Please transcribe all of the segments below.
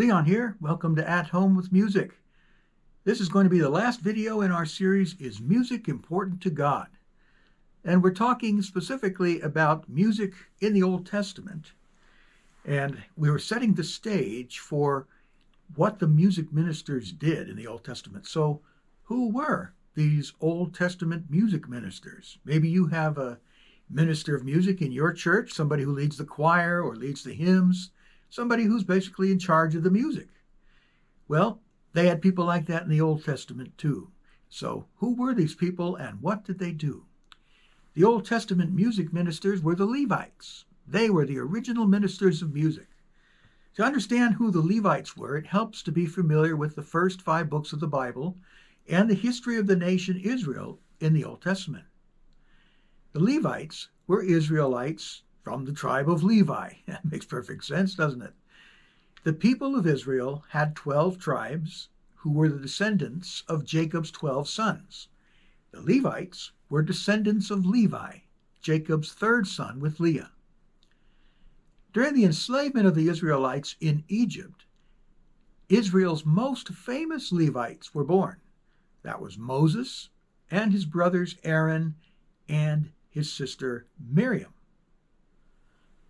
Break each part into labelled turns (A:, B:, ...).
A: Leon here. Welcome to At Home with Music. This is going to be the last video in our series, Is Music Important to God? And we're talking specifically about music in the Old Testament. And we were setting the stage for what the music ministers did in the Old Testament. So who were these Old Testament music ministers? Maybe you have a minister of music in your church, somebody who leads the choir or leads the hymns, somebody who's basically in charge of the music. Well, they had people like that in the Old Testament too. So who were these people and what did they do? The Old Testament music ministers were the Levites. They were the original ministers of music. To understand who the Levites were, it helps to be familiar with the first 5 books of the Bible and the history of the nation Israel in the Old Testament. The Levites were Israelites from the tribe of Levi. That makes perfect sense, doesn't it? The people of Israel had 12 tribes who were the descendants of Jacob's 12 sons. The Levites were descendants of Levi, Jacob's 3rd son with Leah. During the enslavement of the Israelites in Egypt, Israel's most famous Levites were born. That was Moses and his brothers Aaron and his sister Miriam.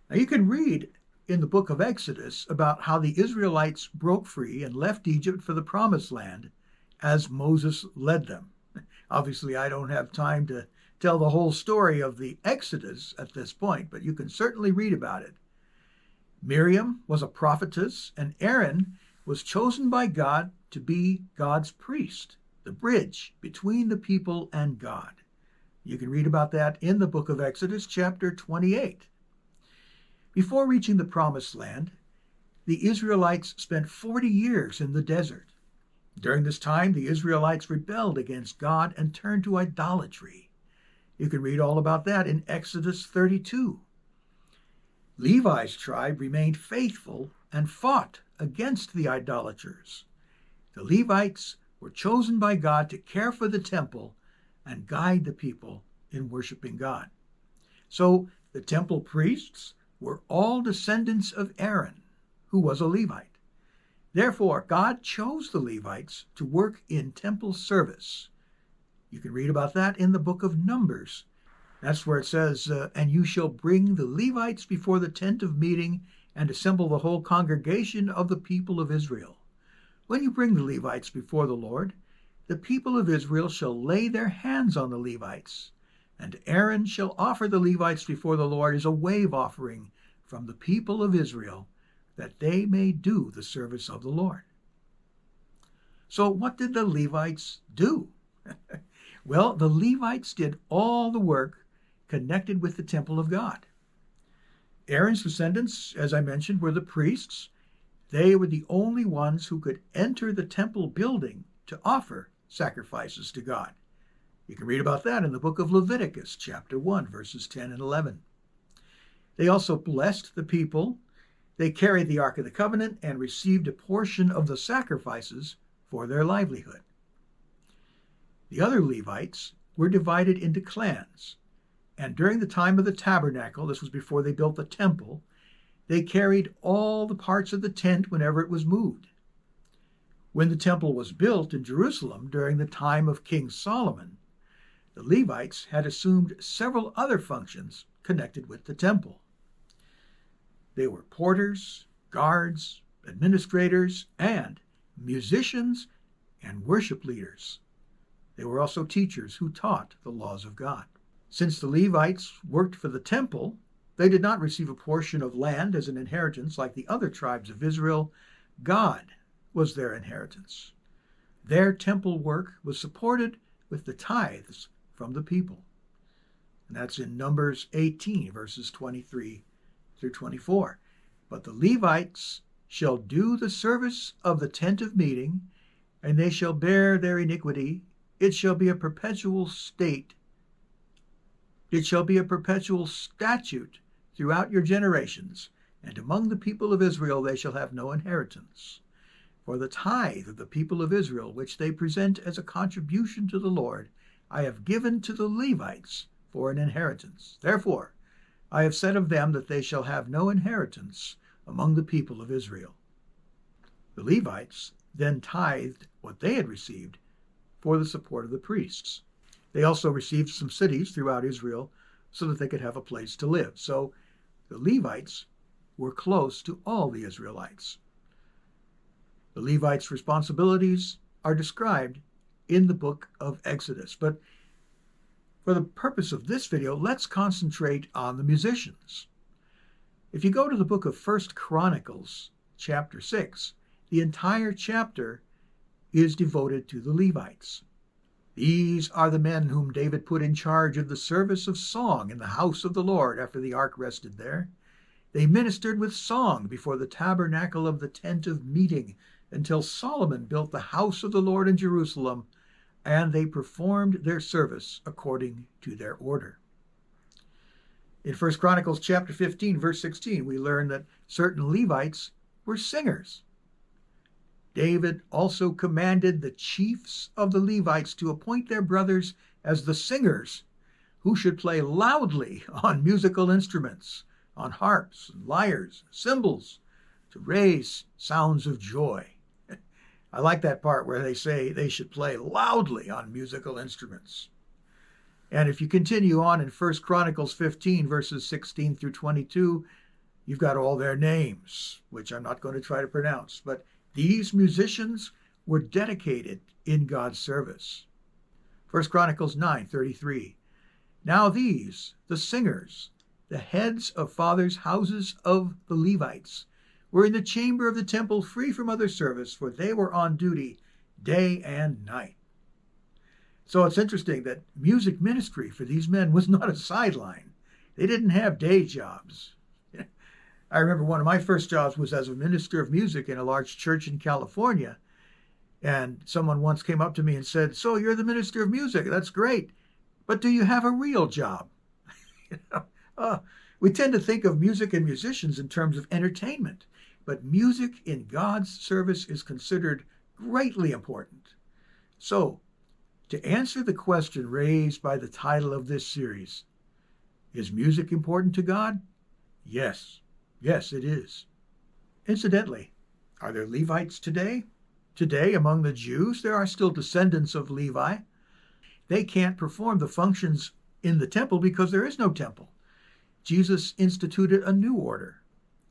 A: Now you can read in the book of Exodus about how the Israelites broke free and left Egypt for the Promised Land as Moses led them. Obviously, I don't have time to tell the whole story of the Exodus at this point, but you can certainly read about it. Miriam was a prophetess, and Aaron was chosen by God to be God's priest, the bridge between the people and God. You can read about that in the book of Exodus, chapter 28. Before reaching the Promised Land, the Israelites spent 40 years in the desert. During this time, the Israelites rebelled against God and turned to idolatry. You can read all about that in Exodus 32. Levi's tribe remained faithful and fought against the idolaters. The Levites were chosen by God to care for the temple and guide the people in worshiping God. So the temple priests were all descendants of Aaron, who was a Levite. Therefore, God chose the Levites to work in temple service. You can read about that in the book of Numbers. That's where it says, and you shall bring the Levites before the tent of meeting and assemble the whole congregation of the people of Israel. When you bring the Levites before the Lord, the people of Israel shall lay their hands on the Levites, and Aaron shall offer the Levites before the Lord as a wave offering from the people of Israel, that they may do the service of the Lord. So what did the Levites do? Well, the Levites did all the work connected with the temple of God. Aaron's descendants, as I mentioned, were the priests. They were the only ones who could enter the temple building to offer sacrifices to God. You can read about that in the book of Leviticus, chapter 1, verses 10 and 11. They also blessed the people. They carried the Ark of the Covenant and received a portion of the sacrifices for their livelihood. The other Levites were divided into clans, and during the time of the tabernacle, this was before they built the temple, they carried all the parts of the tent whenever it was moved. When the temple was built in Jerusalem during the time of King Solomon, the Levites had assumed several other functions connected with the temple. They were porters, guards, administrators, and musicians and worship leaders. They were also teachers who taught the laws of God. Since the Levites worked for the temple, they did not receive a portion of land as an inheritance like the other tribes of Israel. God was their inheritance. Their temple work was supported with the tithes from the people. And that's in Numbers 18, verses 23 through 24. But the Levites shall do the service of the tent of meeting, and they shall bear their iniquity. It shall be a perpetual state. It shall be a perpetual statute throughout your generations, and among the people of Israel they shall have no inheritance. For the tithe of the people of Israel, which they present as a contribution to the Lord, I have given to the Levites for an inheritance. Therefore, I have said of them that they shall have no inheritance among the people of Israel. The Levites then tithed what they had received for the support of the priests. They also received some cities throughout Israel so that they could have a place to live. So the Levites were close to all the Israelites. The Levites' responsibilities are described in the book of Exodus. But for the purpose of this video, let's concentrate on the musicians. If you go to the book of 1 Chronicles, chapter 6, the entire chapter is devoted to the Levites. These are the men whom David put in charge of the service of song in the house of the Lord after the ark rested there. They ministered with song before the tabernacle of the tent of meeting until Solomon built the house of the Lord in Jerusalem, and they performed their service according to their order. In 1 Chronicles chapter 15, verse 16, we learn that certain Levites were singers. David also commanded the chiefs of the Levites to appoint their brothers as the singers, who should play loudly on musical instruments, on harps, and lyres, cymbals, to raise sounds of joy. I like that part where they say they should play loudly on musical instruments. And if you continue on in 1 Chronicles 15, verses 16 through 22, you've got all their names, which I'm not going to try to pronounce, but these musicians were dedicated in God's service. 1 Chronicles 9:33. Now these, the singers, the heads of fathers' houses of the Levites, were in the chamber of the temple free from other service, for they were on duty day and night. So it's interesting that music ministry for these men was not a sideline. They didn't have day jobs. I remember one of my first jobs was as a minister of music in a large church in California. And someone once came up to me and said, "So you're the minister of music. That's great. But do you have a real job?" We tend to think of music and musicians in terms of entertainment. But music in God's service is considered greatly important. So, to answer the question raised by the title of this series, is music important to God? Yes. Yes, it is. Incidentally, are there Levites today? Today, among the Jews, there are still descendants of Levi. They can't perform the functions in the temple because there is no temple. Jesus instituted a new order.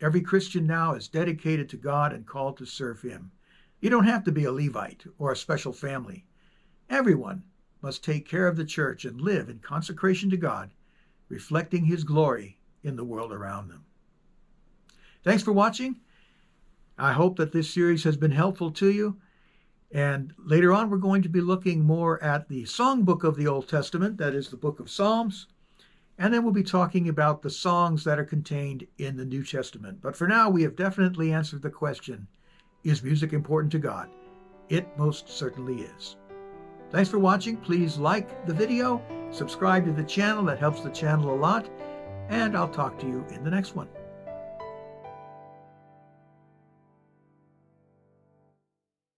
A: Every Christian now is dedicated to God and called to serve Him. You don't have to be a Levite or a special family. Everyone must take care of the church and live in consecration to God, reflecting His glory in the world around them. Thanks for watching. I hope that this series has been helpful to you. And later on, we're going to be looking more at the songbook of the Old Testament, that is the book of Psalms. And then we'll be talking about the songs that are contained in the New Testament. But for now, we have definitely answered the question, is music important to God? It most certainly is. Thanks for watching. Please like the video, subscribe to the channel. That helps the channel a lot. And I'll talk to you in the next one.